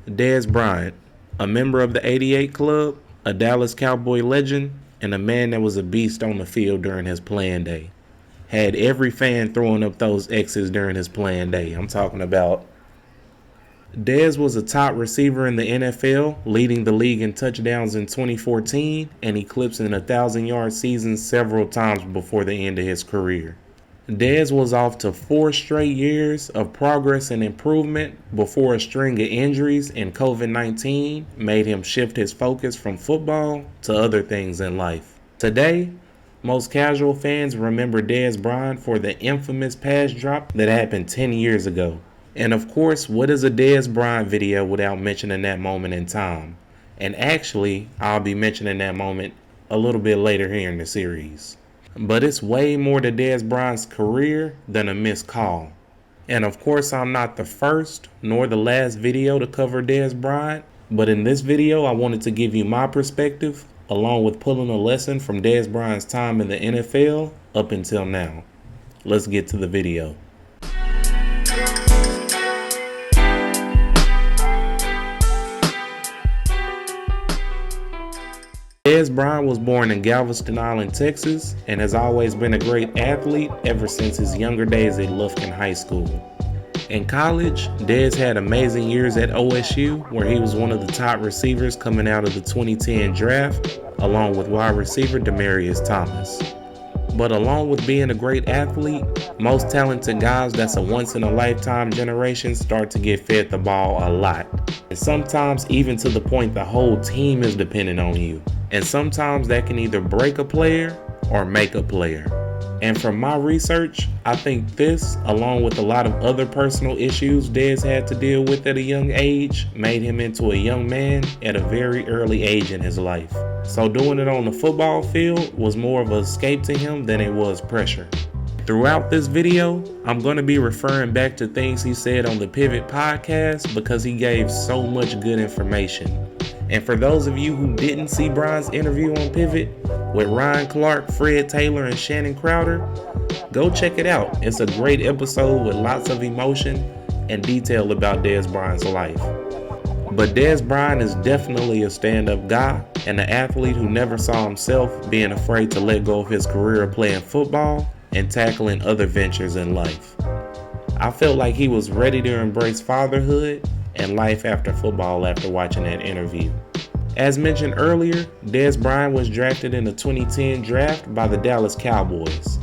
Dez Bryant, a member of the '88 Club, a Dallas Cowboy legend, and a man that was a beast on the field during his playing day. Had every fan throwing up those X's during his playing day. I'm talking about Dez was a top receiver in the NFL, leading the league in touchdowns in 2014 and eclipsing 1,000-yard seasons several times before the end of his career. Dez was off to 4 straight years of progress and improvement before a string of injuries and COVID-19 made him shift his focus from football to other things in life. Today, most casual fans remember Dez Bryant for the infamous pass drop that happened 10 years ago. And of course, what is a Dez Bryant video without mentioning that moment in time? And actually, I'll be mentioning that moment a little bit later here in the series. But it's way more to Dez Bryant's career than a missed call. And of course, I'm not the first nor the last video to cover Dez Bryant, but in this video, I wanted to give you my perspective, along with pulling a lesson from Dez Bryant's time in the NFL up until now. Let's get to the video. Dez Bryant was born in Galveston Island, Texas, and has always been a great athlete ever since his younger days at Lufkin High School. In college, Dez had amazing years at OSU, where he was one of the top receivers coming out of the 2010 draft, along with wide receiver Demaryius Thomas. But along with being a great athlete, most talented guys that's a once-in-a-lifetime generation start to get fed the ball a lot. And sometimes even to the point the whole team is dependent on you. And sometimes that can either break a player or make a player. And from my research, I think this, along with a lot of other personal issues Dez had to deal with at a young age, made him into a young man at a very early age in his life. So doing it on the football field was more of an escape to him than it was pressure. Throughout this video, I'm going to be referring back to things he said on the Pivot podcast because he gave so much good information. And for those of you who didn't see Bryant's interview on Pivot with Ryan Clark, Fred Taylor, and Shannon Crowder, go check it out. It's a great episode with lots of emotion and detail about Dez Bryant's life. But Dez Bryant is definitely a stand-up guy and an athlete who never saw himself being afraid to let go of his career of playing football and tackling other ventures in life. I felt like he was ready to embrace fatherhood and life after football after watching that interview. As mentioned earlier, Dez Bryant was drafted in the 2010 draft by the Dallas Cowboys,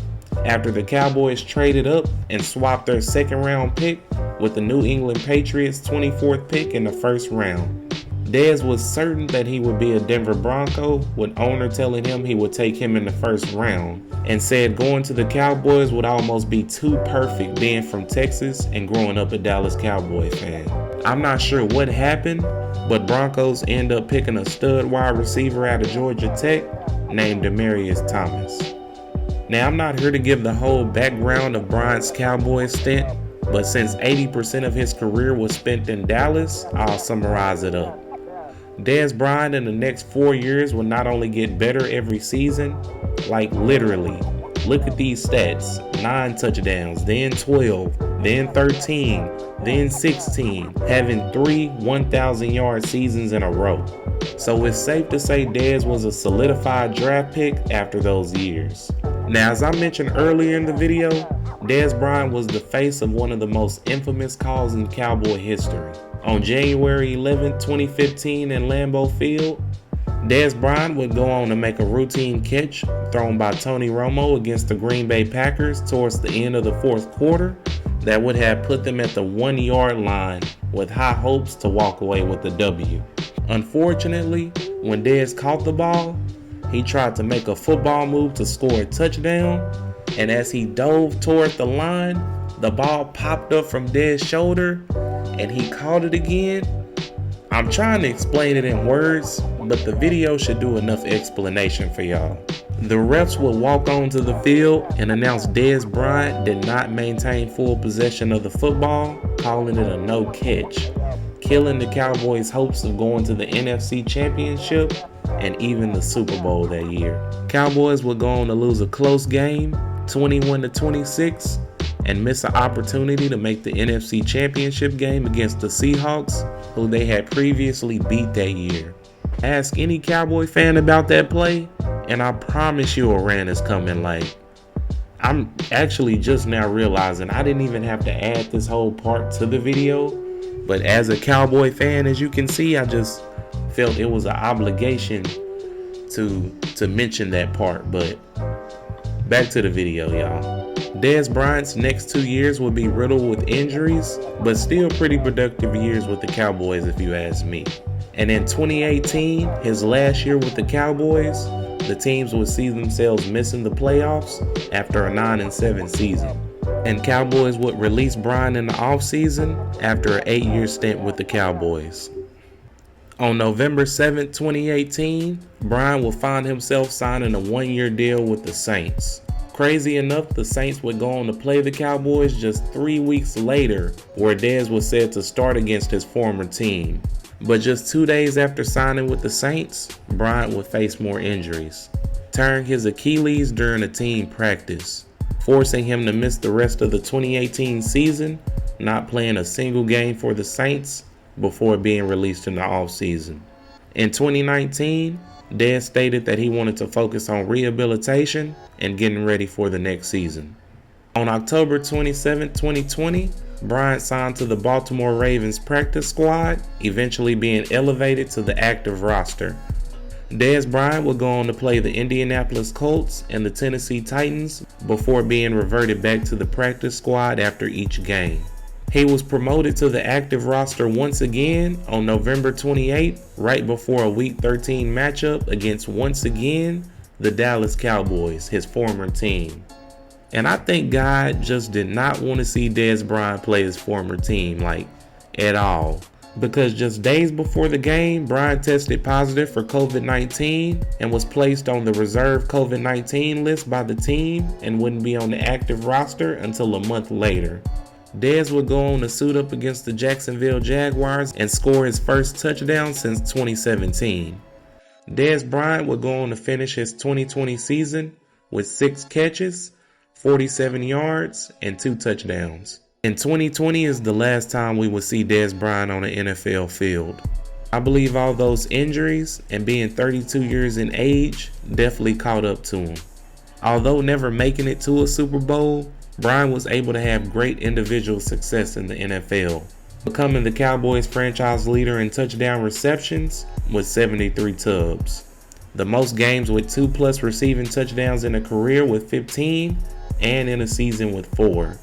after the Cowboys traded up and swapped their second-round pick with the New England Patriots' 24th pick in the first round. Dez was certain that he would be a Denver Bronco, with owner telling him he would take him in the first round, and said going to the Cowboys would almost be too perfect being from Texas and growing up a Dallas Cowboy fan. I'm not sure what happened, but Broncos end up picking a stud wide receiver out of Georgia Tech named Demaryius Thomas. Now, I'm not here to give the whole background of Bryant's Cowboys stint, but since 80% of his career was spent in Dallas, I'll summarize it up. Dez Bryant in the next 4 years will not only get better every season, like literally, look at these stats: 9 touchdowns, then 12, then 13, then 16, having 3 1,000-yard seasons in a row. So it's safe to say Dez was a solidified draft pick after those years. Now, as I mentioned earlier in the video, Dez Bryant was the face of one of the most infamous calls in Cowboy history. On January 11, 2015 in Lambeau Field, Dez Bryant would go on to make a routine catch thrown by Tony Romo against the Green Bay Packers towards the end of the fourth quarter that would have put them at the 1-yard line with high hopes to walk away with the W. Unfortunately, when Dez caught the ball, he tried to make a football move to score a touchdown, and as he dove toward the line, the ball popped up from Dez's shoulder and he caught it again. I'm trying to explain it in words, but the video should do enough explanation for y'all. The refs would walk onto the field and announce Dez Bryant did not maintain full possession of the football, calling it a no catch, killing the Cowboys' hopes of going to the NFC Championship and even the Super Bowl that year. Cowboys would go on to lose a close game, 21-26, and miss an opportunity to make the NFC Championship game against the Seahawks, who they had previously beat that year. Ask any Cowboy fan about that play, and I promise you a rant is coming. Like, I'm actually just now realizing I didn't even have to add this whole part to the video, but as a Cowboy fan, as you can see, I just felt it was an obligation to mention that part. But back to the video, y'all. Dez Bryant's next 2 years will be riddled with injuries, but still pretty productive years with the Cowboys if you ask me. And in 2018, his last year with the Cowboys, the teams would see themselves missing the playoffs after a 9-7 season. And Cowboys would release Bryant in the offseason after an 8-year stint with the Cowboys. On November 7, 2018, Bryant will find himself signing a 1-year deal with the Saints. Crazy enough, the Saints would go on to play the Cowboys just 3 weeks later, where Dez was said to start against his former team. But just 2 days after signing with the Saints, Bryant would face more injuries, tearing his Achilles during a team practice, forcing him to miss the rest of the 2018 season, not playing a single game for the Saints before being released in the offseason. In 2019, Dez stated that he wanted to focus on rehabilitation and getting ready for the next season. On October 27, 2020, Bryant signed to the Baltimore Ravens practice squad, eventually being elevated to the active roster. Dez Bryant would go on to play the Indianapolis Colts and the Tennessee Titans before being reverted back to the practice squad after each game. He was promoted to the active roster once again on November 28, right before a Week 13 matchup against, once again, the Dallas Cowboys, his former team. And I think God just did not want to see Dez Bryant play his former team, like, at all. Because just days before the game, Bryant tested positive for COVID-19 and was placed on the reserve COVID-19 list by the team and wouldn't be on the active roster until a month later. Dez would go on to suit up against the Jacksonville Jaguars and score his first touchdown since 2017. Dez Bryant would go on to finish his 2020 season with 6 catches, 47 yards, and 2 touchdowns. And 2020 is the last time we will see Dez Bryant on an NFL field. I believe all those injuries and being 32 years in age definitely caught up to him. Although never making it to a Super Bowl, Bryant was able to have great individual success in the NFL, becoming the Cowboys franchise leader in touchdown receptions with 73 tubs, the most games with 2+ receiving touchdowns in a career with 15, and in a season with 4.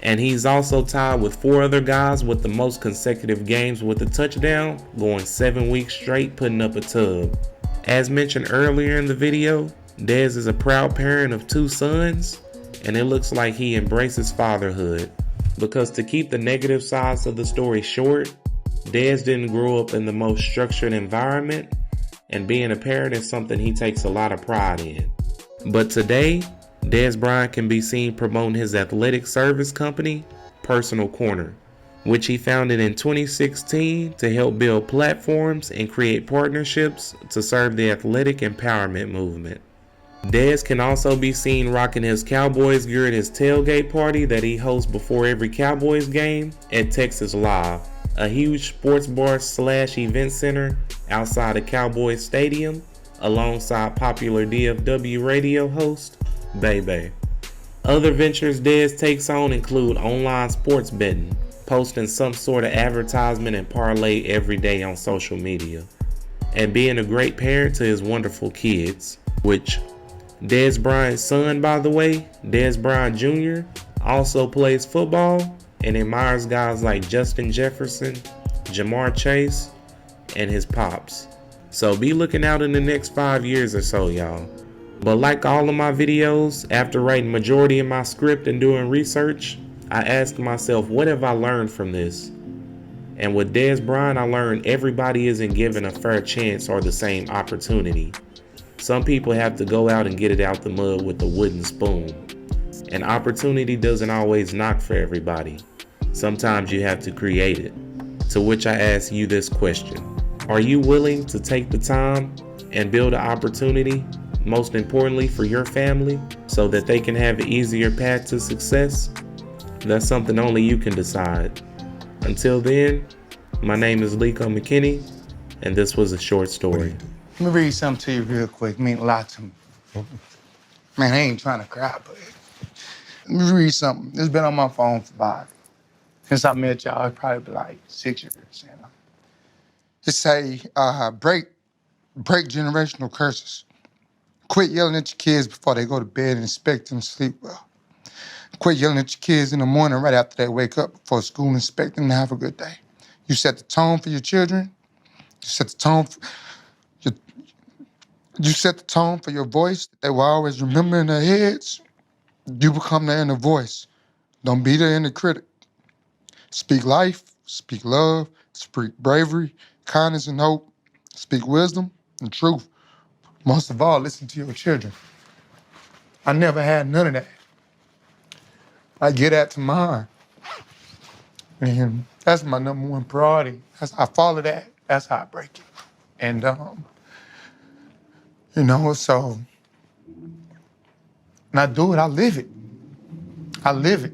And he's also tied with 4 other guys with the most consecutive games with a touchdown, going 7 weeks straight putting up a tub. As mentioned earlier in the video, Dez is a proud parent of 2 sons, and it looks like he embraces fatherhood. Because to keep the negative sides of the story short, Dez didn't grow up in the most structured environment, and being a parent is something he takes a lot of pride in. But today, Dez Bryant can be seen promoting his athletic service company, Personal Corner, which he founded in 2016 to help build platforms and create partnerships to serve the athletic empowerment movement. Dez can also be seen rocking his Cowboys gear at his tailgate party that he hosts before every Cowboys game at Texas Live, a huge sports bar / event center outside of Cowboys Stadium, alongside popular DFW radio host Bebe. Other ventures Dez takes on include online sports betting, posting some sort of advertisement and parlay every day on social media, and being a great parent to his wonderful kids, which Dez Bryant's son, by the way, Dez Bryant Jr., also plays football and admires guys like Justin Jefferson, Jamar Chase, and his pops. So be looking out in the next 5 years or so, y'all. But like all of my videos, after writing majority of my script and doing research, I asked myself, what have I learned from this? And with Dez Bryant, I learned everybody isn't given a fair chance or the same opportunity. Some people have to go out and get it out the mud with a wooden spoon. And opportunity doesn't always knock for everybody. Sometimes you have to create it. To which I ask you this question. Are you willing to take the time and build an opportunity, most importantly for your family, so that they can have an easier path to success? That's something only you can decide. Until then, my name is Liko McKinney, and this was a short story. Let me read something to you real quick. It mean a lot to me. Man, I ain't trying to cry, but let me read something. It's been on my phone for about, since I met y'all, it's probably been like 6 years. Just say, break generational curses. Quit yelling at your kids before they go to bed and expect them to sleep well. Quit yelling at your kids in the morning right after they wake up before school and expect them to have a good day. You set the tone for your children. You set the tone for you set the tone for your voice that they will always remember in their heads. You become their inner voice. Don't be their inner critic. Speak life, speak love, speak bravery, kindness and hope. Speak wisdom and truth. Most of all, listen to your children. I never had none of that. I get that to mine. And that's my number one priority. I follow that. That's how I break it. And, so when I do it, I live it. I live it.